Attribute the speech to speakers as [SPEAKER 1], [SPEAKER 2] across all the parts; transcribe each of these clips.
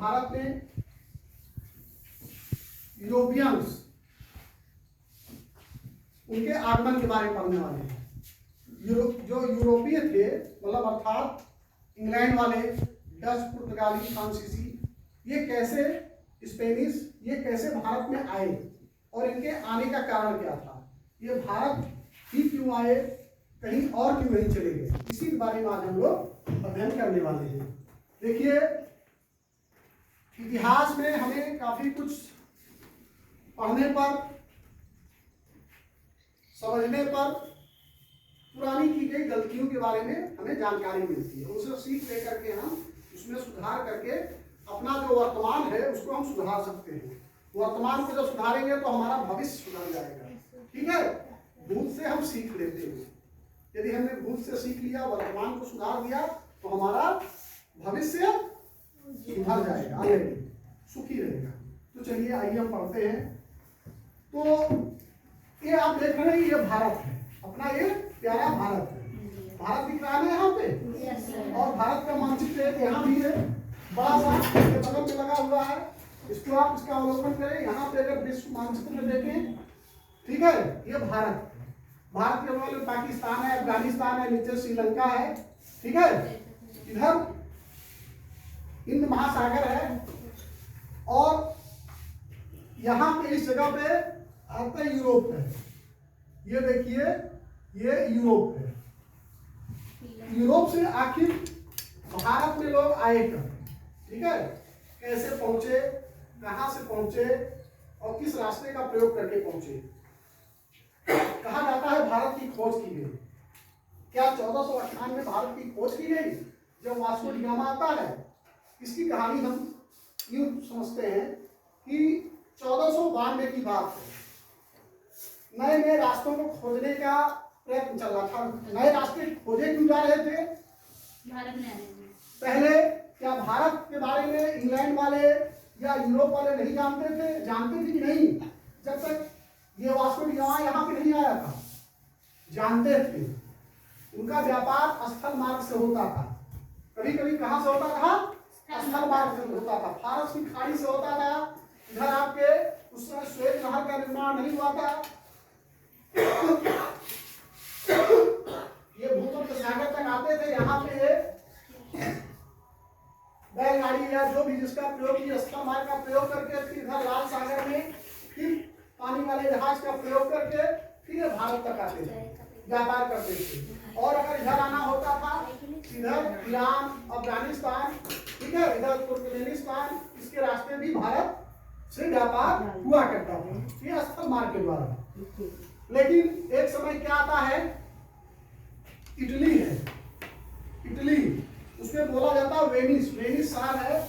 [SPEAKER 1] भारत में यूरोपियंस उनके आगमन के बारे में पढ़ने वाले हैं। जो यूरोपीय थे, मतलब अर्थात इंग्लैंड वाले, डच, पुर्तगाली, फ्रांसीसी, ये कैसे, स्पेनिश, ये कैसे भारत में आए और इनके आने का कारण क्या था, ये भारत ही क्यों आए, कहीं और क्यों नहीं चले गए, इसी के बारे में आज हम लोग अध्ययन करने वाले हैं। देखिए, इतिहास में हमें काफी कुछ पढ़ने पर, समझने पर, पुरानी की गई गलतियों के बारे में हमें जानकारी मिलती है। उसे सीख लेकर के हम उसमें सुधार करके अपना जो वर्तमान है उसको हम सुधार सकते हैं। वर्तमान को जब सुधारेंगे तो हमारा भविष्य सुधर जाएगा। ठीक है, भूत से हम सीख लेते हैं। यदि हमने भूत से सीख लिया, वर्तमान को सुधार दिया, तो हमारा भविष्य सुधर जाएगा, आगे सुखी रहेगा। तो चलिए आइए हम पढ़ते हैं। तो ये आप देख रहे हैं, ये भारत है, अपना ये प्यारा भारत है। भारत दिख रहा है यहाँ पे, और भारत का मानचित्र यहाँ भी है, बड़ा सा इसके बगल में लगा हुआ है। इसको आप इसका अवलोकन करें। यहाँ पे अगर विश्व मानचित्र में देखें, ठीक है, ये भारत के बगल में पाकिस्तान है, अफगानिस्तान है, नीचे श्रीलंका है, ठीक है, इधर हिंद महासागर है, और यहाँ पे इस जगह पे आता है यूरोप है। ये देखिए, ये यूरोप है। यूरोप से आखिर भारत में लोग आए कब, ठीक है, कैसे पहुंचे, कहां से पहुंचे और किस रास्ते का प्रयोग करके पहुंचे। कहा जाता है भारत की खोज की गई। क्या 1498 में भारत की खोज की गई जब वास्को डी गामा आता है? इसकी कहानी हम यूं समझते हैं कि 1492 की बात है। नए नए रास्तों को खोजने का प्रयत्न चल रहा था। नए रास्ते खोजे क्यों जा रहे थे?
[SPEAKER 2] भारत में आने में।
[SPEAKER 1] पहले क्या भारत के बारे में इंग्लैंड वाले या यूरोप वाले नहीं जानते थे? जानते थे कि नहीं? जब तक ये वास्को डी गामा यहाँ पे नहीं आया था, जानते थे। उनका व्यापार स्थल मार्ग से होता था। कभी कभी कहाँ से होता था? स्थल मार्ग से होता था। फारस की खाड़ी से होता था। इधर आपके उस समय श्वेत नहर का निर्माण नहीं हुआ था। ये भूमध्य सागर तक आते थे। यहाँ पे ये बैलगाड़ी या जो भी जिसका प्रयोग, स्थल मार्ग का प्रयोग करके फिर इधर लाल सागर में फिर पानी वाले जहाज का प्रयोग करके फिर ये भारत तक आते थे, व्यापार करते थे। और अगर इधर आना होता था, इधर ईरान, अफगानिस्तान, ठीक है, इधर तुर्कमेनिस्तान, इसके रास्ते भी भारत से व्यापार हुआ करता था, ये स्थल मार्ग के द्वारा। लेकिन एक समय क्या आता है, इटली है, इटली, उसमें बोला जाता है वेनिस, वेनिस शहर है।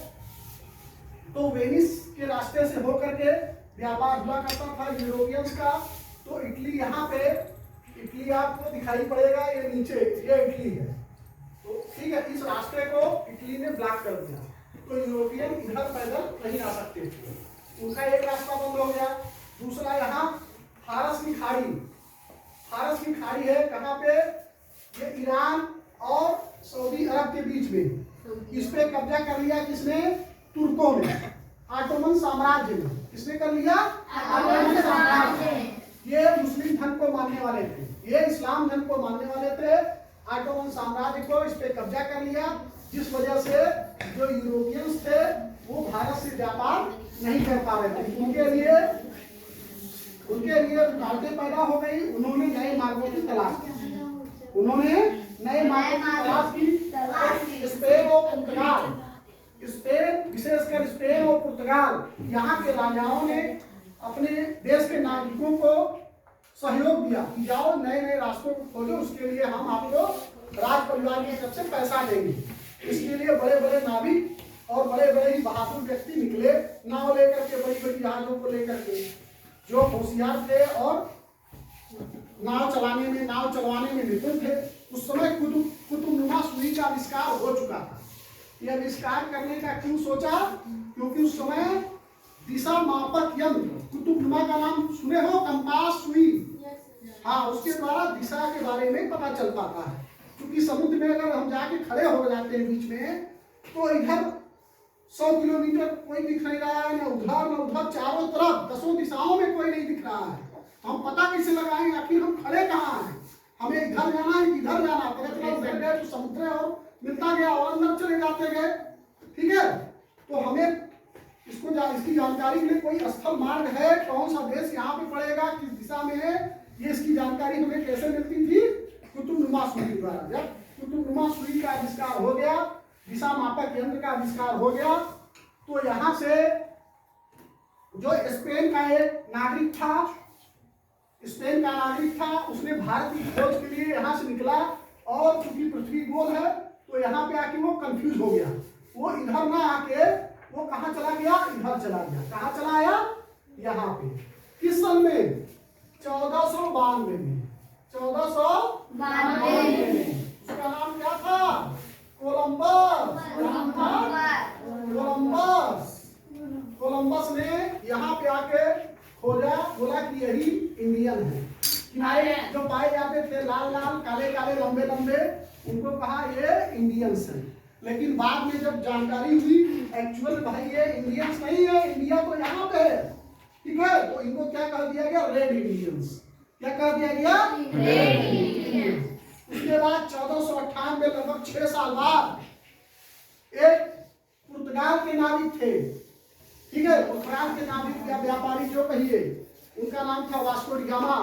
[SPEAKER 1] तो वेनिस के रास्ते से होकर के व्यापार हुआ करता था यूरोपियंस का। तो इटली, यहाँ पे इटली आपको दिखाई पड़ेगा, ये नीचे ये इटली है। तो ठीक है, इस रास्ते को इटली ने ब्लॉक कर दिया, तो यूरोपियन इधर पैदल नहीं आ सकते थे। उनका एक रास्ता बंद हो गया। दूसरा, यहाँ फारस की खाड़ी, फारस की खाड़ी है कहाँ पे? ये ईरान और सऊदी अरब के बीच में। इस पे कब्जा कर लिया किसने? तुर्कों ने, ऑटोमन साम्राज्य ने। किसने कर लिया? ऑटोमन साम्राज्य। ये मुस्लिम धर्म को मानने वाले थे, ये इस्लाम धर्म को मानने वाले थे। ऑटोमन साम्राज्य को इस पे कब्जा कर लिया, जिस वजह से जो यूरोपियंस थे वो भारत से व्यापार नहीं कर पा रहे थे। उनके लिए रुकावटें पैदा हो गई। उन्होंने नए मार्गों की तलाश की, उन्होंने नए मार्गों की तलाश की। स्पेन और पुर्तगाल, स्पेन, विशेषकर स्पेन और पुर्तगाल, यहाँ के राजाओं ने अपने देश के नागरिकों को सहयोग दिया कि जाओ नए नए रास्तों को खोजो, उसके लिए हम आपको राज परिवार की तरफ से पैसा देंगे। इसके लिए बड़े बड़े नाविक और बड़े बड़े ही बहादुर व्यक्ति निकले, नाव लेकर के, बड़ी बड़ी जहाजों को लेकर के, जो होशियार थे और नाव चलवाने में निपुण थे। उस समय कुतुबनुमा सुई का आविष्कार हो चुका था। यह आविष्कार करने का क्यों सोचा? क्योंकि उस समय दिशा मापक यंत्र, कुतुबनुमा का नाम सुने हो, कंपास सुई, हाँ, उसके द्वारा दिशा के बारे में पता चल पाता है। क्योंकि समुद्र में अगर हम जाके खड़े हो जाते हैं बीच में, तो इधर 100 किलोमीटर कोई दिख नहीं रहा है, न उधर, चारों तरफ 10 दिशाओं में कोई नहीं दिख रहा है। तो हम पता कैसे लगाएंगे आखिर हम खड़े कहाँ हैं, हमें इधर जाना है कि इधर जाना है। पता चला उधर गए तो समुद्र और मिलता गया और अंदर चले जाते गए। ठीक है, तो हमें इसकी जानकारी के लिए कोई स्थल मार्ग है, कौन सा देश यहाँ पे पड़ेगा, किस दिशा में है, ये इसकी जानकारी हमें कैसे मिलती थी? कुतुबनुमा सुई द्वारा। जब कुतुबनुमा सुई का आविष्कार हो गया, दिशा मापक यंत्र का आविष्कार हो गया, तो यहाँ से जो स्पेन का एक नागरिक था, उसने भारत की खोज के लिए यहाँ से निकला, और चूंकि पृथ्वी गोल है तो यहाँ पे आके वो कंफ्यूज हो गया। वो इधर ना आके वो कहाँ चला गया? इधर चला गया। कहाँ चला आया? यहाँ पे। किस सन में? 1492 में। 1492 में। उसका नाम क्या था? कोलंबस ने यहाँ पे आके खोजा, बोला कि यही इंडियन है। किनारे जो पाए जाते थे लाल लाल, काले काले, लंबे लंबे, उनको कहा ये इंडियंस है। लेकिन बाद में जब जानकारी हुई एक्चुअल भाई ये इंडियंस नहीं है, इंडिया तो यहाँ पे है। ठीक है, तो इनको क्या कह दिया गया? Red Indians. क्या कह दिया गया? Red Indians. उसके बाद 1498 में, लगभग 6 साल बाद, एक पुर्तगाल के नाविक थे। ठीक है, पुर्तगाल के नाविक या व्यापारी जो कहिए, उनका नाम था वास्को डी गामा।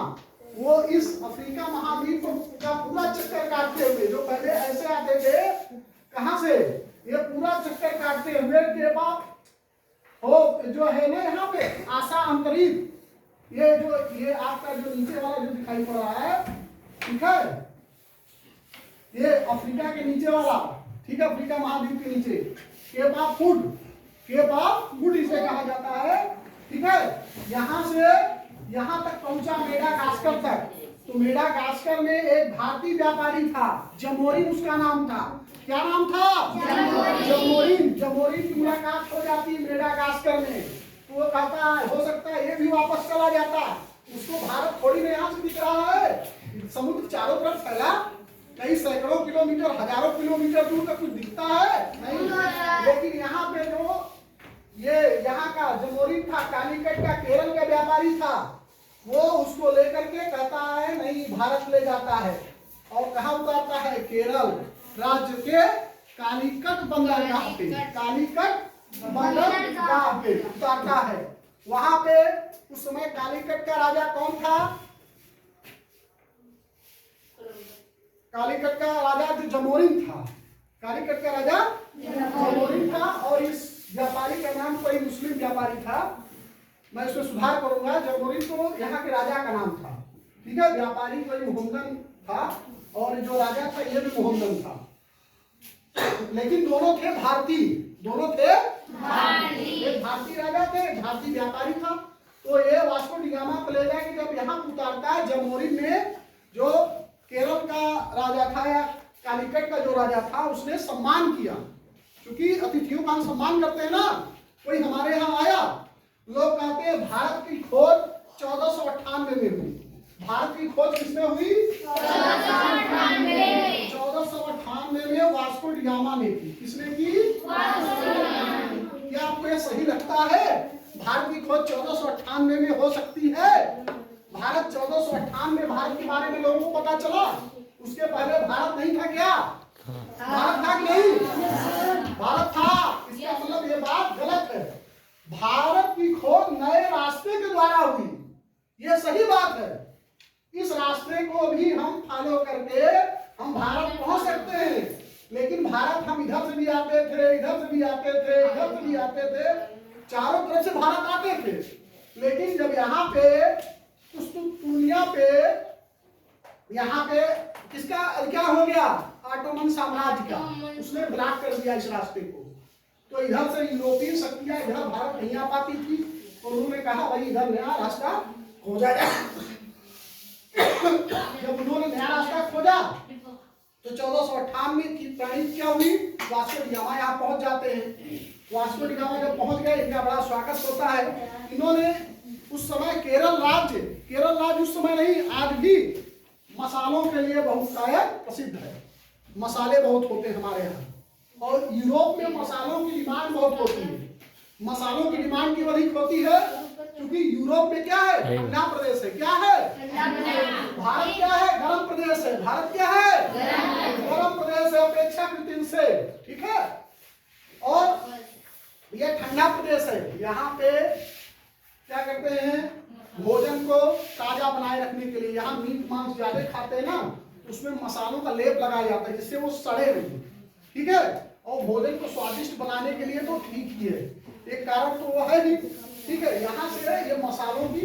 [SPEAKER 1] वो इस अफ्रीका महाद्वीप का पूरा चक्कर काटते हुए, जो पहले ऐसे आते थे, कहां से? ये पूरा चक्कर काटते हुए के बाद हो जो है ना यहाँ पे आशा अंतरिक्ष, ये आपका जो नीचे वाला जो दिखाई पड़ रहा है, ठीक है, ये अफ्रीका के नीचे वाला, ठीक है, अफ्रीका महाद्वीप के नीचे केप ऑफ गुड इसे कहा जाता है। ठीक है, यहाँ से यहाँ तक पहुंचा मेडागास्कर तक। तो मेडागास्कर में एक भारतीय व्यापारी था, जमोरिन उसका नाम था। क्या नाम था? जमोरिन की मुलाकात हो जाती मेडागास्कर में। तो वो कहता है हो सकता है ये भी वापस चला जाता। उसको भारत थोड़ी में यहाँ से दिख रहा है, समुद्र चारों तरफ फैला, कई सैकड़ों किलोमीटर, हजारों किलोमीटर दूर तक कुछ दिखता है नहीं। लेकिन यहाँ पे जो ये यहाँ का जमोरिन था, कालीकट का, केरल का व्यापारी था, वो उसको लेकर के कहता है नहीं, भारत ले जाता है और कहाँ उतारता है? केरल राज्य के कालीकट बंदरगाह पे, कालीकट बंदरगाह पे उतारता है। वहां पे उस समय कालीकट का राजा कौन था? कालीकट का राजा जो जमोरिन था, कालीकट का राजा जमोरिन था। और इस व्यापारी का नाम कोई मुस्लिम व्यापारी था, मैं इसमें सुधार करूंगा। जमोरिन तो यहाँ के राजा का नाम था। ठीक है, व्यापारी कोई मोहम्मदन था और जो राजा था ये भी मोहम्मदन था। लेकिन दोनों थे भारतीय, एक भारतीय राजा थे, एक भारतीय व्यापारी था। तो ये वास्को डी गामा को ले जाके जब यहाँ उतारता है, जमोरिन में जो केरल का राजा था या कालीकट का जो राजा था, उसने सम्मान किया, क्योंकि अतिथियों का सम्मान करते हैं ना। कोई हमारे यहाँ आया, लोग कहते हैं भारत की खोज 1498 में हुई। भारत की खोज किसमें हुई? 1498 में वास्को डी गामा ने की। किसने की? क्या आपको ये सही लगता है? भारत की खोज 1498 में हो सकती है? भारत 1498 में भारत के बारे में लोगों को पता चला, उसके पहले भारत नहीं था क्या? भारत था कि नहीं? भारत था। इसका मतलब ये बात गलत है। भारत की खोज नए रास्ते के द्वारा हुई, ये सही बात है। इस रास्ते को भी हम फॉलो करके हम भारत पहुंच सकते हैं। लेकिन भारत हम इधर से भी आते थे, इधर से भी आते थे, इधर से भी आते थे, चारों तरफ से भारत आते थे। लेकिन जब यहाँ पे दुनिया पे यहाँ पे किसका क्या हो गया? ऑटोमन साम्राज्य का, उसने ब्लॉक कर दिया इस रास्ते को। तो इधर से यूरोपीय शक्तियां इधर भारत नहीं आ पाती थी, तो उन्होंने कहा भाई इधर नया रास्ता खोजा जाए। जब उन्होंने नया रास्ता खोजा तो 1498 में की तारीख क्या हुई? वास्को डी गामा यहाँ पहुंच जाते हैं। वास्को डी गामा जब पहुंच गए, इनका बड़ा स्वागत होता है। इन्होंने उस समय केरल राज्य उस समय नहीं, आज भी मसालों के लिए बहुत शायद प्रसिद्ध है। मसाले बहुत होते हैं हमारे यहाँ, और यूरोप में मसालों की डिमांड बहुत होती है। मसालों की डिमांड क्यों अधिक होती है? क्योंकि यूरोप में क्या है? ठंडा प्रदेश है। क्या है? भारत क्या है? गर्म प्रदेश है। भारत क्या है? गर्म प्रदेश है अपेक्षाकृत इनसे, ठीक है। और ये ठंडा प्रदेश है। यहाँ पे क्या करते हैं? भोजन को ताजा बनाए रखने के लिए यहाँ मीट मांस ज्यादा खाते हैं ना, उसमें मसालों का लेप लगाया जाता है जिससे वो सड़े नहीं, ठीक है। और भोजन को स्वादिष्ट बनाने के लिए तो ठीक ही है, एक कारण तो वो है ही, ठीक है। यहाँ से ये मसालों की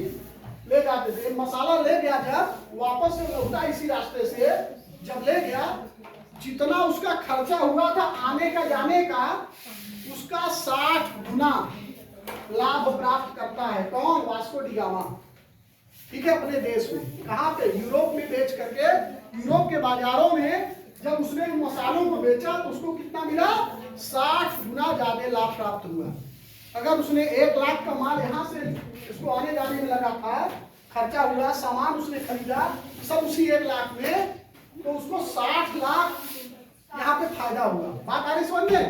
[SPEAKER 1] ले जाते थे। मसाला ले गया जब वापस से लौटा इसी रास्ते से, जब ले गया जितना उसका खर्चा हुआ था आने का जाने का, उसका 60 गुना लाभ प्राप्त करता है। कौन? वास्को डी गामा, ठीक है। अपने देश में कहाँ पे? यूरोप में बेच करके, यूरोप के बाजारों में जब उसने मसालों को बेचा तो उसको कितना मिला? 60 गुना ज्यादा लाभ प्राप्त हुआ। अगर उसने 1 लाख का माल यहाँ से इसको आने जाने में लगा था, खर्चा हुआ, सामान उसने खरीदा सब उसी 1 लाख में, तो उसको 60 लाख यहाँ पे फायदा हुआ। बात आ रही समझ में?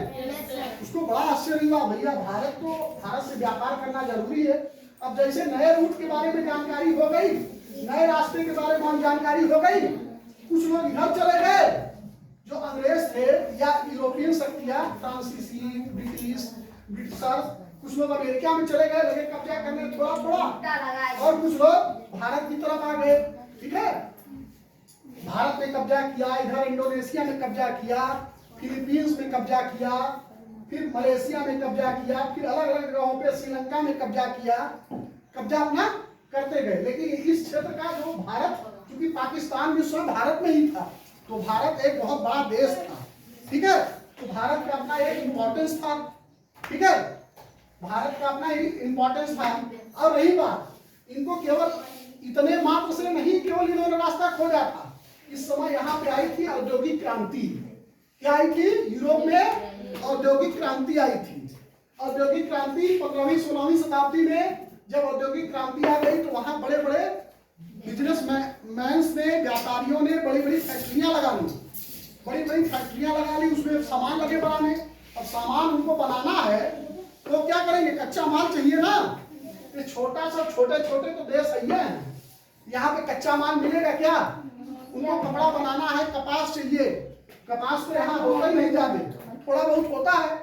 [SPEAKER 1] उसको बड़ा आश्चर्य हुआ, भैया भारत से व्यापार करना जरूरी है। अब जैसे नए रूट के बारे में जानकारी हो गई, नए रास्ते के बारे में जानकारी हो गई, कुछ लोग इधर चले गए जो अंग्रेज थे या यूरोपियन शक्तियां, फ्रांसीसी, ब्रिटिशर्स, कुछ लोग अमेरिका में चले गए, लगे कब्जा करने थोड़ा थोड़ा, और कुछ लोग भारत की तरफ आ गए, ठीक है। भारत में कब्जा किया, इधर इंडोनेशिया में कब्जा किया, फिलीपींस में कब्जा किया, फिर मलेशिया में कब्जा किया, फिर अलग अलग जगहों पे श्रीलंका में कब्जा किया, कब्जा अपना करते गए। लेकिन इस क्षेत्र का जो भारत, क्योंकि पाकिस्तान भी स्वयं भारत में ही था, तो भारत एक बहुत बड़ा देश था, ठीक है। तो भारत का अपना एक इम्पोर्टेंस था, ठीक है। भारत का अपना इम्पोर्टेंस था। और रही बात, इनको केवल इतने मात्र से नहीं केवल इन्होंने रास्ता खोजा था, इस समय यहाँ पे आई थी औद्योगिक क्रांति। क्या आई थी? यूरोप में औद्योगिक क्रांति आई थी। औद्योगिक क्रांति 15वीं-16वीं शताब्दी में जब औद्योगिक क्रांति आ गई तो वहां बड़े बड़े बिजनेस मैन्स ने, व्यापारियों ने बड़ी बड़ी फैक्ट्रियां लगा ली, बड़ी बड़ी फैक्ट्रियां लगा ली, उसमें सामान लगे बनाने। अब सामान उनको बनाना है तो क्या करेंगे? कच्चा माल चाहिए ना। ये छोटा सा छोटे छोटे तो देश है, यहाँ पे कच्चा माल मिलेगा क्या? उनको कपड़ा बनाना है, कपास चाहिए, कपास तो यहाँ होता ही नहीं जाते, थोड़ा बहुत होता है,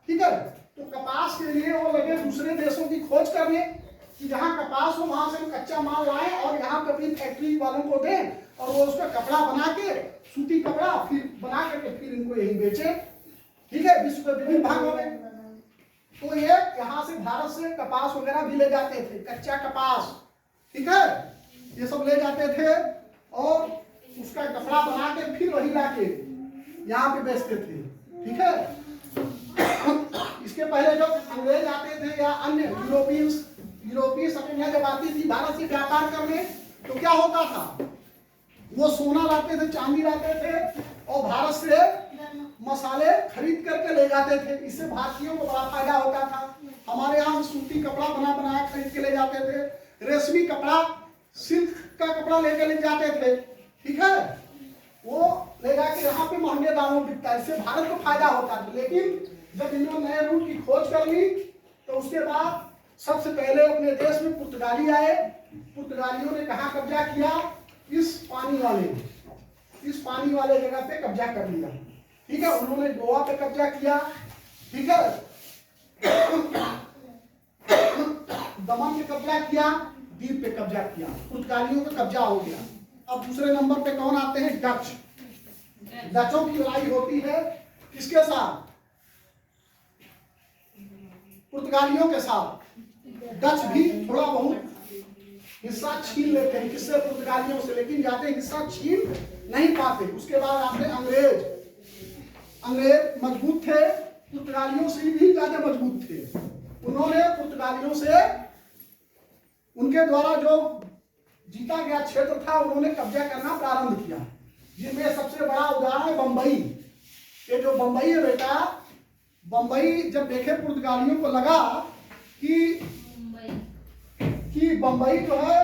[SPEAKER 1] ठीक है। तो कपास के लिए वो लगे दूसरे देशों की खोज करने कि जहाँ कपास हो वहां से कच्चा माल लाए और यहाँ पे अपनी फैक्ट्री वालों को दें और वो उसका कपड़ा बना के, सूती कपड़ा फिर बना करके फिर इनको यही बेचे, ठीक है। विश्व के विभिन्न भागों में तो ये यहाँ से भारत से कपास वगैरह भी ले जाते थे, कच्चा कपास, ठीक है, ये सब ले जाते थे और उसका कपड़ा बना के फिर वही लाके यहाँ पे बेचते थे, ठीक है। इसके पहले जब अंग्रेज आते थे या अन्य यूरोपीय शक्तियां जब आती थी भारत से व्यापार करने, तो क्या होता था? वो सोना लाते थे, चांदी लाते थे और भारत से मसाले खरीद करके ले जाते थे। इससे भारतीयों को बड़ा फायदा होता था। हमारे यहाँ सूती कपड़ा बनाया खरीद के ले जाते थे, रेशमी कपड़ा, सिल्क का कपड़ा लेकर ले जाते थे, ठीक है। वो ले जाके यहाँ पे महंगे दामों में बिकता है, इससे भारत को फायदा होता था। लेकिन जब इन्होंने नए रूट की खोज कर ली तो उसके बाद सबसे पहले अपने देश में पुर्तगाली आए। पुर्तगालियों ने कहाँ कब्जा किया? इस पानी वाले जगह पे कब्जा कर लिया, ठीक है। उन्होंने गोवा पे कब्जा किया, ठीक है, दमन पे कब्जा किया, द्वीप पे कब्जा किया, पुर्तगालियों पे कब्जा हो गया। अब दूसरे नंबर पे कौन आते हैं? डच। डचों की लड़ाई होती है किसके साथ? पुर्तगालियों के साथ। डच भी थोड़ा बहुत हिस्सा छीन लेते हैं, किससे? पुर्तगालियों से, लेकिन जाते हिस्सा छीन नहीं पाते। उसके बाद आते अंग्रेज। अंग्रेज मजबूत थे, पुर्तगालियों से भी ज्यादा मजबूत थे। उन्होंने पुर्तगालियों से उनके द्वारा जो जीता गया क्षेत्र था उन्होंने कब्जा करना प्रारंभ किया, जिनमें सबसे बड़ा उदाहरण है बंबई। ये जो बंबई है बेटा, बंबई जब देखे पुर्तगालियों को लगा कि बंबई जो है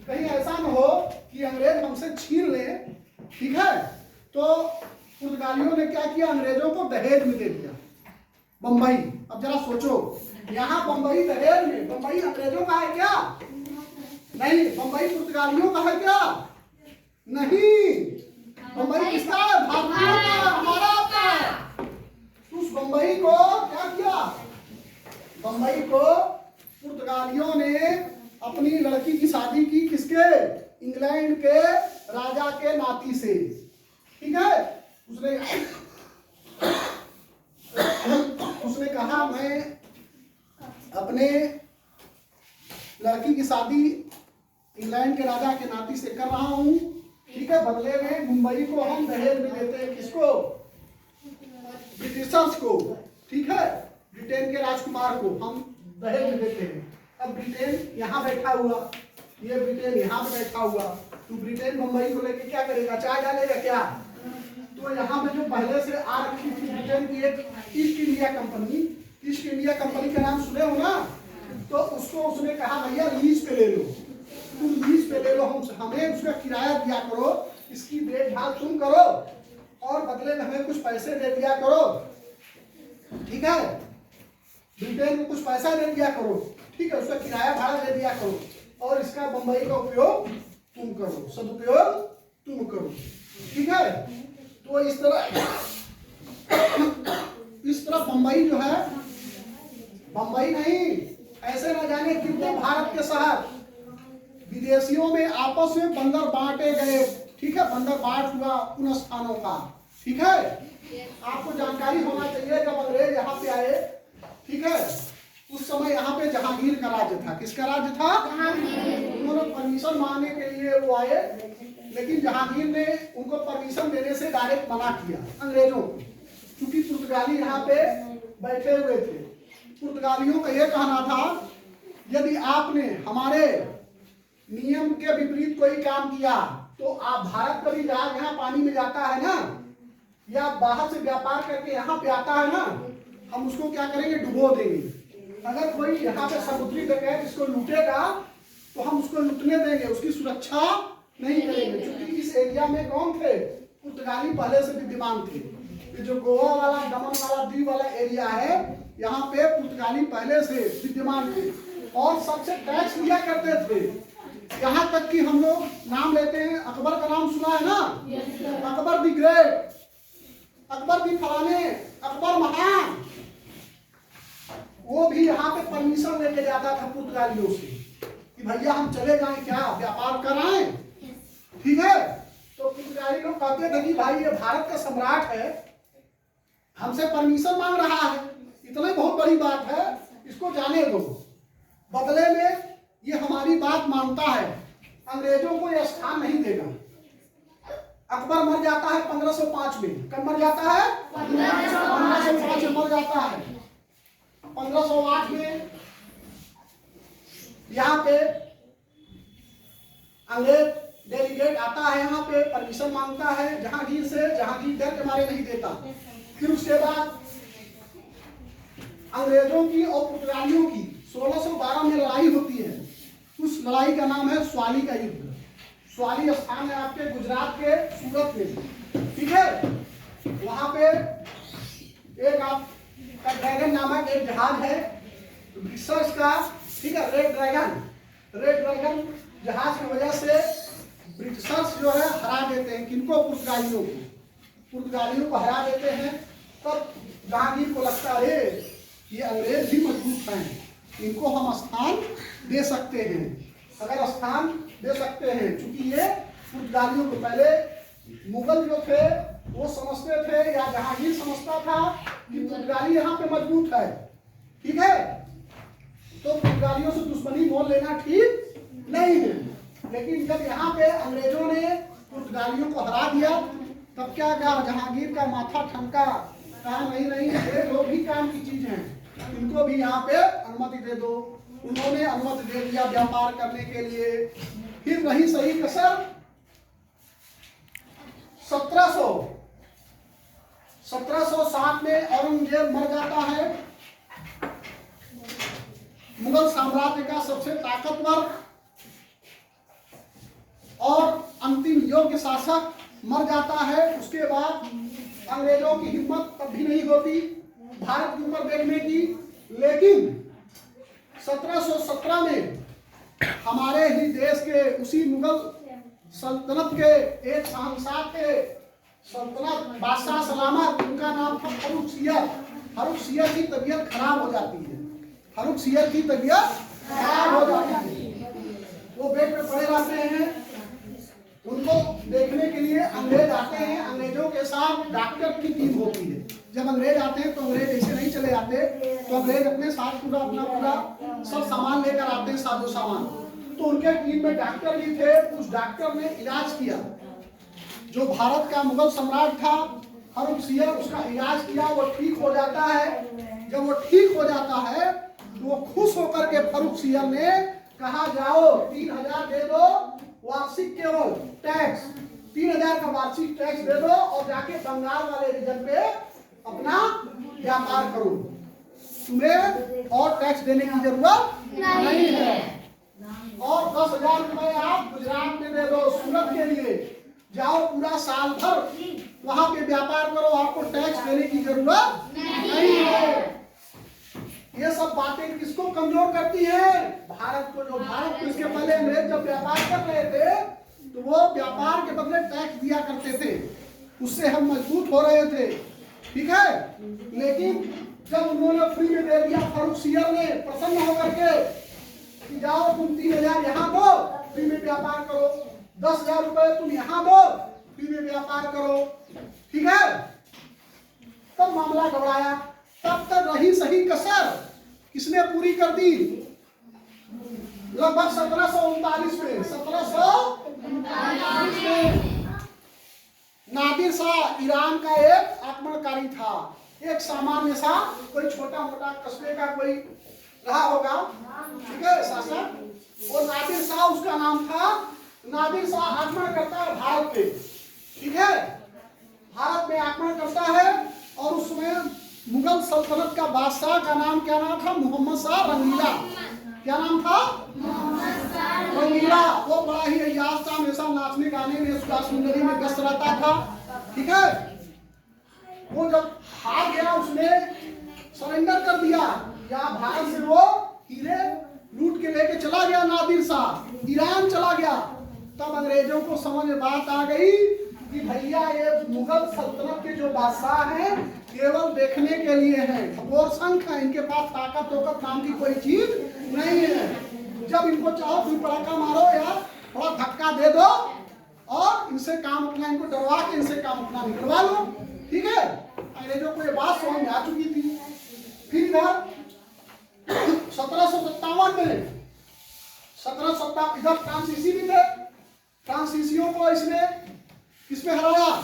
[SPEAKER 1] कहीं ऐसा न हो कि अंग्रेज हमसे छीन ले, ठीक है, तो पुर्तगालियों ने क्या किया, अंग्रेजों को दहेज में दे दिया बंबई। अब जरा सोचो, यहाँ बंबई दहेज में, बंबई अंग्रेजों का है क्या? नहीं। बंबई पुर्तगालियों का है क्या? नहीं। बंबई किसका है? भारतीयों का, हमारा आपका है। उस बंबई को क्या किया, बंबई को पुर्तगालियों ने अपनी लड़की की शादी की किसके? इंग्लैंड के राजा के नाती से। ठीक है। उसने कहा मैं अपने लड़की की शादी इंग्लैंड के राजा के नाती से कर रहा हूं। ठीक है। बदले में मुंबई को हम दहेज में देते हैं। किसको? ब्रिटिशर्स को। ठीक है। ब्रिटेन के राजकुमार को हम दहेज में देते हैं। अब ब्रिटेन यहाँ बैठा हुआ, ये ब्रिटेन यहाँ पे बैठा हुआ, तो ब्रिटेन मुंबई को लेके क्या करेगा? चाय डालेगा क्या? तो यहाँ पे जो पहले से आ रखी थी ब्रिटेन की एक east India company, east India company का नाम सुने हो ना? तो उसको उसने कहा भैया लीज पे ले लो, तुम लीज पे ले लो, हमें उसका किराया दिया करो, इसकी देखभाल तुम करो और बदले में हमें कुछ पैसे दे दिया करो। ठीक है। ब्रिटेन को कुछ पैसा दे दिया करो। ठीक है। उसका किराया भाड़ा दे दिया करो और इसका बंबई का उपयोग तुम करो, सदुपयोग तुम करो। ठीक है। तो इस तरह बंबई जो है, बंबई नहीं, ऐसे न जाने कितने भारत के शहर विदेशियों में आपस में बंदर बांटे गए। ठीक है। बंदर बांट हुआ उन स्थानों का। ठीक है। आपको जानकारी होना चाहिए, जब अंग्रेज यहाँ पे आए, ठीक है, उस समय यहाँ पे जहांगीर का राज्य था। किसका राज्य था? उन्होंने परमिशन मांगने के लिए वो आए, लेकिन जहांगीर ने उनको परमिशन देने से डायरेक्ट मना किया अंग्रेजों को, क्योंकि पुर्तगाली यहाँ पे बैठे हुए थे। पुर्तगालियों का यह कहना था, यदि आपने हमारे नियम के विपरीत कोई काम किया तो आप, भारत का भी जहाज यहाँ पानी में जाता है ना, या बाहर से व्यापार करके यहाँ पे आता है ना, हम उसको क्या करेंगे? डुबो देंगे। अगर कोई यहाँ पे समुद्री डकैत इसको लूटेगा तो हम उसको लूटने देंगे, उसकी सुरक्षा नहीं करेंगे। क्योंकि इस एरिया में कौन थे? पुर्तगाली पहले से विद्यमान थे। ये जो गोवा वाला, दमन वाला, दीव वाला एरिया है, यहाँ पे पुर्तगाली पहले से विद्यमान थे और सबसे टैक्स लिया करते थे। यहाँ तक कि हम लोग नाम लेते हैं, अकबर का नाम सुना है ना? Akbar the great, Akbar the फलाने, अकबर महान, वो भी यहाँ पे परमिशन लेके जाता था पुर्तगालियों से कि भैया हम चले जाएं, क्या व्यापार कराएं। ठीक है। तो पुर्तगाली लोग कहते थे कि भाई ये भारत का सम्राट है, हमसे परमिशन मांग रहा है, इतना बहुत बड़ी बात है, इसको जाने दो। बदले में ये हमारी बात मानता है, अंग्रेजों को यह स्थान नहीं देगा। अकबर मर जाता है 1505 में। कब मर जाता है? 1505 में मर जाता है। 1508 में यहाँ पे अंग्रेज डेलीगेट आता है, यहाँ पे परमिशन मांगता है जहांगीर से, जहांगीर डर के मारे नहीं देता। फिर उसके बाद अंग्रेजों की और पुर्तगालियों की 1612 में लड़ाई होती है। उस लड़ाई का नाम है स्वाली का युद्ध। स्वाली स्थान है आपके गुजरात के सूरत में। ठीक है। वहां पे एक आपका ड्रैगन नामक एक जहाज है ब्रिटिशर्स का। ठीक है। रेड ड्रैगन जहाज की वजह से ब्रिटिशर्स जो है हरा देते हैं। किनको? पुर्तगालियों को हरा देते हैं। तब जहांगीर को लगता है ये अंग्रेज भी मजबूत हैं, इनको हम स्थान दे सकते हैं। अगर स्थान दे सकते हैं, क्योंकि ये पुर्तगालियों को, पहले मुगल जो थे वो समझते थे, या जहांगीर समझता था कि पुर्तगाली यहाँ पे मजबूत है। ठीक है। तो पुर्तगालियों से दुश्मनी मोल लेना ठीक नहीं है। लेकिन जब यहाँ पे अंग्रेजों ने पुर्तगालियों को हरा दिया, तब क्या कहा? जहांगीर का माथा ठनका, कहा नहीं, ये लोग भी काम की चीज हैं, इनको भी यहाँ पे अनुमति दे दो। उन्होंने अनुमति दे दिया व्यापार करने के लिए। फिर रही सही कसर 1707 में औरंगजेब मर जाता है। मुगल साम्राज्य का सबसे ताकतवर और अंतिम योग्य शासक मर जाता है। उसके बाद अंग्रेजों की हिम्मत तब भी नहीं होती भारत के ऊपर देखने की। लेकिन 1717 में हमारे ही देश के उसी मुगल सल्तनत के एक शहंशाह के सल्तनत बादशाह सलामत, उनका नाम था फर्रुख सियर। फर्रुख सियर की तबीयत खराब हो जाती है। फर्रुख सियर की तबीयत खराब हो जाती है। वो बेड पे पड़े रहते हैं। उनको देखने के लिए अंग्रेज आते हैं। अंग्रेजों के साथ डॉक्टर की टीम होती है। जब अंग्रेज आते हैं तो अंग्रेज ऐसे नहीं चले जाते, तो अंग्रेज अपने साथ पूरा सब सामान लेकर आते हैं, साजो सामान। तो उनके टीम में डॉक्टर भी थे। उस डॉक्टर ने इलाज किया। जो भारत का मुगल सम्राट था फर्रुख सियर, उसका इलाज किया। वो ठीक हो जाता है। जब वो ठीक हो जाता है तो वो खुश होकर के फर्रुख सियर ने कहा, जाओ 3000 दे दो वार्षिक, केवल टैक्स 3000 का वार्षिक टैक्स दे दो और जाके बंगाल वाले रीजन पे अपना व्यापार करो। तुम्हें और टैक्स देने की जरूरत नहीं है। और 10,000 रुपए आप गुजरात में दे दो, सूरत के लिए जाओ, पूरा साल भर वहां पे व्यापार करो, आपको टैक्स देने की जरूरत नहीं है। ये सब बातें किसको कमजोर करती है? भारत को। जो भारत में इसके पहले अंग्रेज जब व्यापार कर रहे थे तो वो व्यापार के बदले टैक्स दिया करते थे, उससे हम मजबूत हो रहे थे, ठीक है। लेकिन जब उन्होंने फ्री में दे दिया, फर्रुख सियर ने प्रसन्न होकर के कि जाओ तुम 3000 यहाँ दो, फ्री में व्यापार करो, 10,000 रुपए तुम यहाँ दो, फ्री में व्यापार करो, ठीक है। तब मामला घबराया। तब तक रही सही कसर किसने पूरी कर दी? लगभग 1739 में 1739 में नादिर शाह ईरान का एक आक्रमणकारी था। एक सामान्य सा कोई छोटा मोटा कस्बे का कोई रहा होगा, ठीक है, शासक। और नादिर शाह उसका नाम था। नादिर शाह आक्रमण करता है भारत पे, ठीक है। भारत में आक्रमण करता है और उसमें मुगल सल्तनत का बादशाह का नाम क्या नाम था? मोहम्मद शाह रंगीला। क्या नाम था? रंगीला। वो बड़ा ही अय्याश था, हमेशा नाचने गाने में सुधा सुंदरी में व्यस्त रहता था, ठीक है। वो जब हार गया, उसने सरेंडर कर दिया। या भारत से वो हीरे लूट के लेके चला गया नादिर शाह, ईरान चला गया। तब अंग्रेजों को समझ में बात आ गई कि भैया ये मुगल सल्तनत के जो बादशाह हैं केवल देखने के लिए हैं, और शंख है, इनके पास ताकत वोकत नाम की कोई चीज नहीं है। जब इनको चाहो कोई पड़ाका मारो या थोड़ा धक्का दे दो और इनसे काम अपना, इनको डरवा के इनसे काम अपना निकलवा लो, ठीक है। अंग्रेजों को ये बात समझ में आ चुकी थी। फिर इधर 1757 में 1757 इधर फ्रांसीसी भी थे। फ्रांसीसियों को इसने किसमें हराया?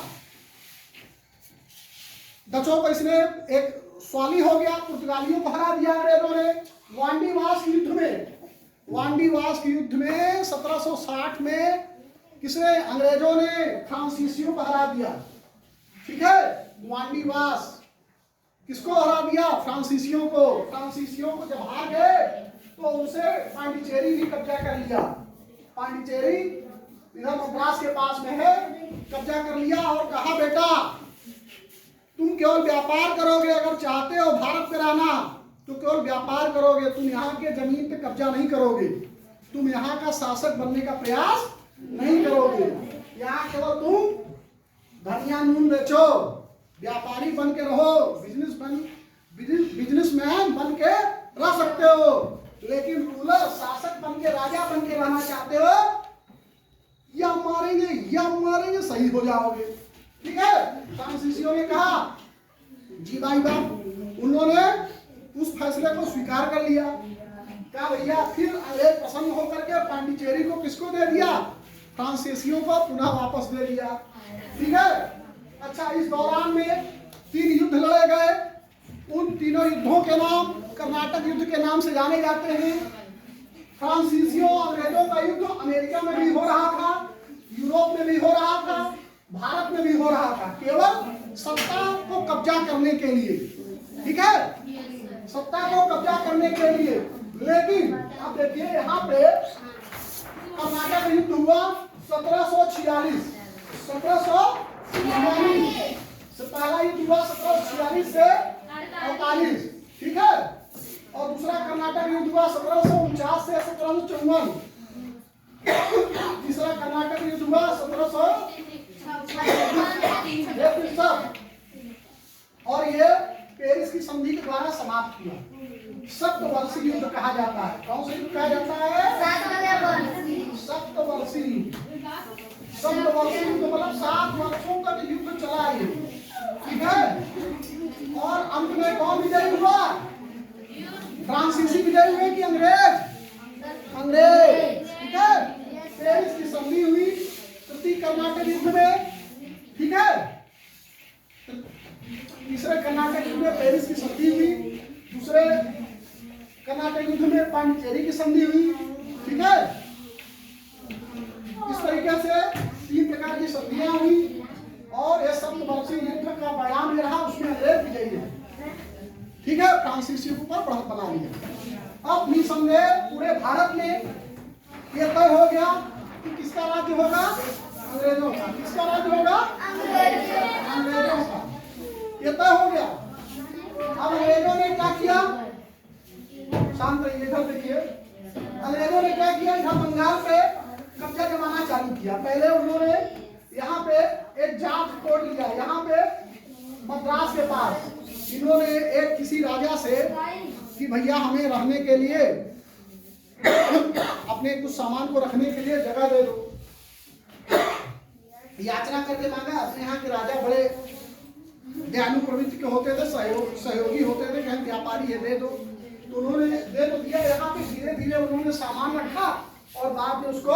[SPEAKER 1] डचों को इसने एक स्वाली हो गया, पुर्तगालियों को हरा दिया अंग्रेजों ने वांडीवास युद्ध में। वांडीवास के युद्ध में 1760 में किसने? अंग्रेजों ने फ्रांसीसियों को हरा दिया, ठीक है। वांडीवास किसको हरा दिया? फ्रांसीसियों को। फ्रांसीसियों को जब हार गए तो उनसे पांडिचेरी भी कब्जा कर लिया। पांडिचेरी इधर मद्रास के पास में है, कब्जा कर लिया और कहा, बेटा तुम केवल व्यापार करोगे, अगर चाहते हो भारत में रहना तो केवल व्यापार करोगे, तुम यहाँ के जमीन पे कब्जा नहीं करोगे, तुम यहाँ का शासक बनने का प्रयास नहीं करोगे। यहाँ केवल तुम धनिया नून बेचो, व्यापारी बन के रहो, बिजनेसमैन बन के रह सकते हो, लेकिन रूलर शासक बन के, राजा बन के रहना चाहते हो, या मारेंगे सही हो जाओगे, ठीक है। फ्रांसीसियों ने कहा जी भाई बाप। उन्होंने उस फैसले को स्वीकार कर लिया। क्या भैया? फिर अंग्रेज प्रसन्न होकर के पांडिचेरी को किसको दे दिया? फ्रांसीसियों को पुनः वापस दे दिया, ठीक है। अच्छा, इस दौरान में 3 युद्ध लड़े गए। उन तीनों युद्धों के नाम कर्नाटक युद्ध के नाम से जाने जाते हैं। फ्रांसीसियों अंग्रेजों का युद्ध अमेरिका में भी हो रहा था, यूरोप में भी हो रहा था, भारत में भी हो रहा था, केवल सत्ता को कब्जा करने के लिए, ठीक है, सत्ता को कब्जा करने के लिए। लेकिन अब देखिए यहाँ पे कर्नाटक युद्ध हुआ 1746 तो पहला युद्ध हुआ 1746 से 48, ठीक है। और दूसरा कर्नाटक युद्ध हुआ 1749 से 1754। तीसरा कर्नाटक युद्ध हुआ 1753। और ये पेरिस की संधि के द्वारा समाप्त हुआ। सप्तवर्षीय युद्ध कहा जाता है। कौन सा युद्ध कहा जाता है? सप्तवर्षीय युद्ध। सप्तवर्षीय युद्ध मतलब 7 वर्षों तक युद्ध चला ये, ठीक है। और अंत में कौन विजयी हुआ? फ्रांसीसी विजयी हुए कि अंग्रेज? अंग्रेज, ठीक है। पेरिस की संधि हुई तृतीय कर्नाटक युद्ध में, ठीक है। तीसरे कर्नाटक युद्ध में पेरिस की संधि हुई, दूसरे कर्नाटक युद्ध में पांडिचेरी की संधि हुई, ठीक है। इस तरीके से 3 प्रकार की संधियां हुई और यह सप्तवर्षीय युद्ध का परिणाम ये रहा, उसमें अंग्रेज विजयी है, ठीक है। फ्रांसीसियों के ऊपर बढ़त बना लिया। अब निसंदेह पूरे भारत में ये तय हो गया कि किसका राज्य होगा? अंग्रेजों का। किसका राज्य होगा? अंग्रेजों का। ये तय हो गया। अब अंग्रेजों ने क्या किया? शांत रहिए, इधर देखिए। अंग्रेजों ने क्या किया? इधर बंगाल पे कब्जा जमाना चालू किया। पहले उन्होंने यहाँ पे एक जाट कोर्ट लिया, यहाँ पे मद्रास के पास। इन्होंने एक किसी राजा से कि भैया हमें रहने के लिए अपने कुछ सामान को रखने के लिए जगह दे दो, याचना करके मांगा। अपने यहाँ के राजा बड़े दयालु प्रवृत्ति के होते थे, सहयोगी होते थे, कहीं व्यापारी है दे दो, तो उन्होंने दे तो दिया। यहाँ पे धीरे धीरे उन्होंने सामान रखा और बाद में उसको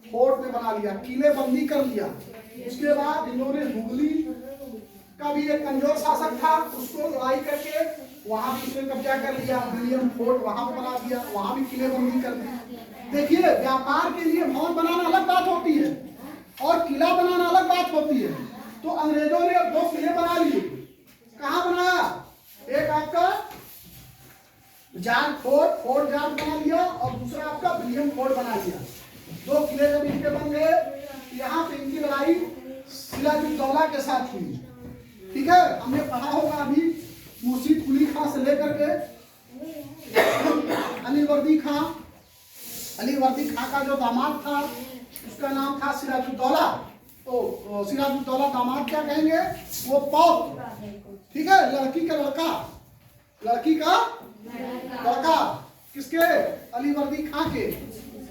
[SPEAKER 1] फोर्ट में बना लिया, किले बंदी कर लिया। उसके बाद इन्होंने हुगली का भी एक कमजोर शासक था, उसको लड़ाई करके वहां भी उसने कब्जा कर लिया। विलियम फोर्ट वहां पे बना दिया, वहां भी किले बंदी कर दी। देखिए, व्यापार के लिए भवन बनाना अलग बात होती है और किला बनाना अलग बात होती है। तो अंग्रेजों ने 2 किले बना लिए। कहाँ बनाया? एक आपका जॉर्ज फोर्ट जॉर्ज बना लिया और दूसरा आपका विलियम फोर्ट बना लिया। 2 किले जब इनके बन गए, यहाँ पे इनकी लड़ाई सिराजुद्दौला के साथ हुई, ठीक है। हमने पढ़ा होगा अभी मुर्शीद कुली खां से लेकर के अलीवर्दी खां का जो दामाद था उसका नाम था सिराजुद्दौला। तो सिराजुद्दौला दामाद क्या कहेंगे? वो पौत, ठीक है। लड़की का लड़का किसके? अलीवर्दी खां के,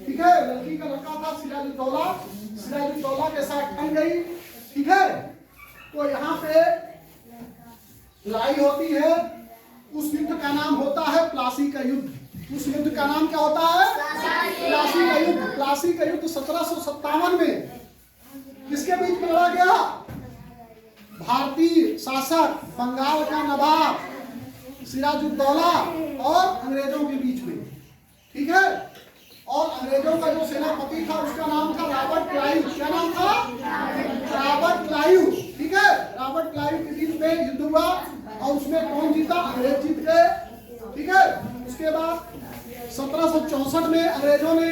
[SPEAKER 1] ठीक है। लड़की का लड़का था सिराजुद्दौला के साथ ठन गई, ठीक है। तो यहाँ पे लड़ाई होती है। उस युद्ध का नाम होता है प्लासी का युद्ध। उस युद्ध का नाम क्या होता है? प्लासी का युद्ध। प्लासी का युद्ध 1757 में किसके बीच में लड़ा गया? भारतीय शासक बंगाल का नवाब सिराजुद्दौला और अंग्रेजों के बीच में, ठीक है। और अंग्रेजों का जो सेनापति था उसका नाम था रॉबर्ट क्लाइव। क्या नाम था? रॉबर्ट क्लाइव, ठीक है। रॉबर्ट क्लाइव के बीच में युद्ध हुआ और उसमें कौन जीता? अंग्रेज जीत गए, ठीक है। उसके बाद 1764 में अंग्रेजों ने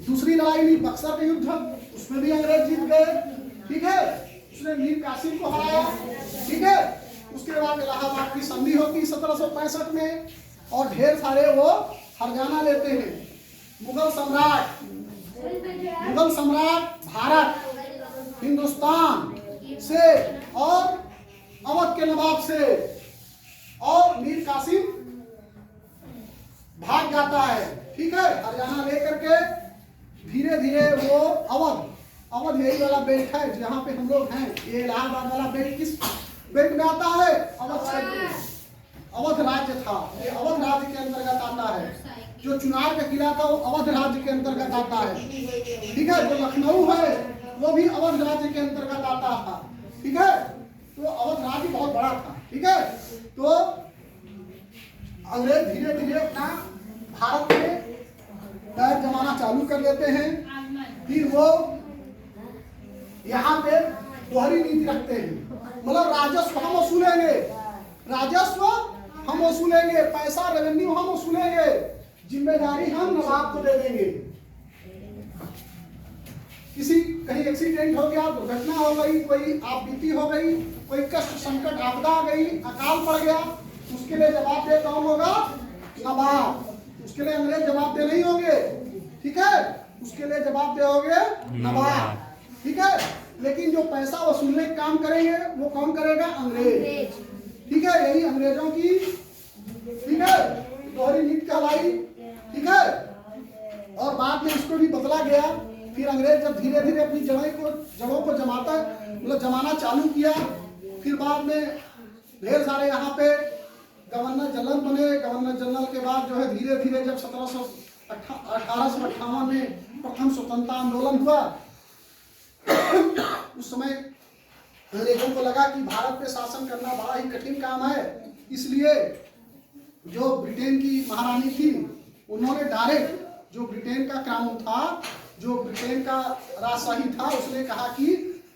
[SPEAKER 1] दूसरी लड़ाई ली, बक्सर का युद्ध, उसमें भी अंग्रेज जीत गए, ठीक है। उसने मीर कासिम को हराया, ठीक है। उसके बाद इलाहाबाद की संधि होती 1765 में और ढेर सारे वो हरजाना लेते हैं। मुगल सम्राट भारत, हिंदुस्तान से और अवध के नवाब से, और मीर कासिम भाग जाता है, ठीक है। हरजाना लेकर के धीरे धीरे वो अवध यही वाला बेल्ट है जहाँ पे हम लोग हैं। ये इलाहाबाद वाला बेल्ट किस बेल्ट में आता है? अवध क्षेत्र, अवध राज्य था, ये अवध राज्य के अंतर्गत आता है। जो चुनार का किला था वो अवध राज्य के अंतर्गत आता है, ठीक है। जो लखनऊ है वो भी अवध राज्य के अंतर्गत आता था, ठीक है। तो अवध राज्य बहुत बड़ा था, ठीक है। तो अंग्रेज धीरे धीरे अपना भारत में पैर जमाना चालू कर लेते हैं। फिर वो यहाँ पे दोहरी नीति रखते हैं, मतलब राजस्व हम वसूलेंगे, पैसा रेवेन्यू हम वसूलेंगे, जिम्मेदारी हम नवाब को दे देंगे। किसी कहीं एक्सीडेंट हो गया, दुर्घटना हो गई, कोई आपबीती हो गई, कोई कष्ट संकट आपदा आ गई, अकाल पड़ गया, उसके लिए जवाबदेह कौन होगा? नवाब। उसके लिए अंग्रेज जवाबदेह नहीं होंगे, ठीक है, उसके लिए जवाबदेह होंगे नवाब, ठीक है। लेकिन जो पैसा वसूलने का काम करेंगे वो कौन करेगा? अंग्रेज, ठीक है। यही अंग्रेजों की, ठीक है, दोहरी नीति कहलाई, ठीक है। और बाद में इसको भी बदला गया। फिर अंग्रेज जब धीरे धीरे अपनी जड़ों को जमाना चालू किया, फिर बाद में ढेर सारे यहाँ पे गवर्नर जनरल बने। गवर्नर जनरल के बाद जो है धीरे धीरे जब 1858 में प्रथम स्वतंत्रता आंदोलन हुआ, उस समय अंग्रेजों को लगा कि भारत पे शासन करना बड़ा ही कठिन काम है, इसलिए जो ब्रिटेन की महारानी थी उन्होंने डायरेक्ट, जो ब्रिटेन का कानून था, जो ब्रिटेन का राजशाही था, उसने कहा कि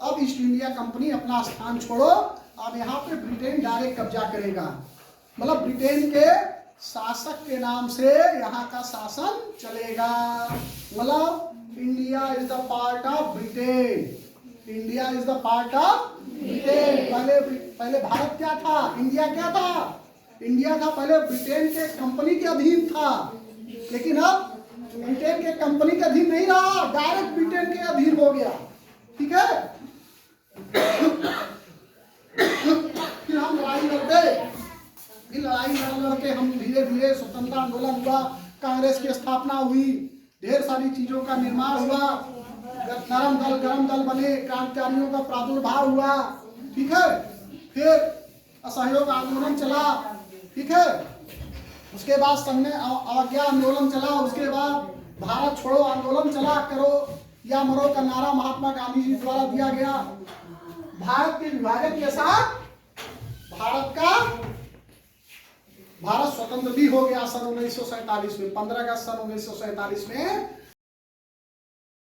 [SPEAKER 1] अब ईस्ट इंडिया कंपनी अपना स्थान छोड़ो, अब यहाँ पे ब्रिटेन डायरेक्ट कब्जा करेगा। मतलब ब्रिटेन के शासक के नाम से यहाँ का शासन चलेगा। मतलब India is the part of Britain, India is the part of Britain. पहले भारत क्या था? इंडिया क्या था? इंडिया था पहले ब्रिटेन के कंपनी के अधीन था, लेकिन अब ब्रिटेन के कंपनी के अधीन नहीं रहा, डायरेक्ट ब्रिटेन के अधीन हो गया, ठीक है। फिर हम लड़ाई लड़ते, फिर लड़ाई लड़के हम धीरे धीरे स्वतंत्रता आंदोलन हुआ, कांग्रेस की स्थापना हुई, ढेर सारी चीजों का निर्माण हुआ, नरम दल गरम दल बने, क्रांतिकारियों का प्रादुर्भाव हुआ, ठीक है। फिर असहयोग आंदोलन चला, ठीक है। उसके बाद संघ अवज्ञा आंदोलन चला, उसके बाद भारत छोड़ो आंदोलन चला, करो या मरो का नारा महात्मा गांधी जी द्वारा दिया गया। भारत के विभाजन के साथ भारत स्वतंत्र भी हो गया सन 1947 में। 15 अगस्त सन 1947 में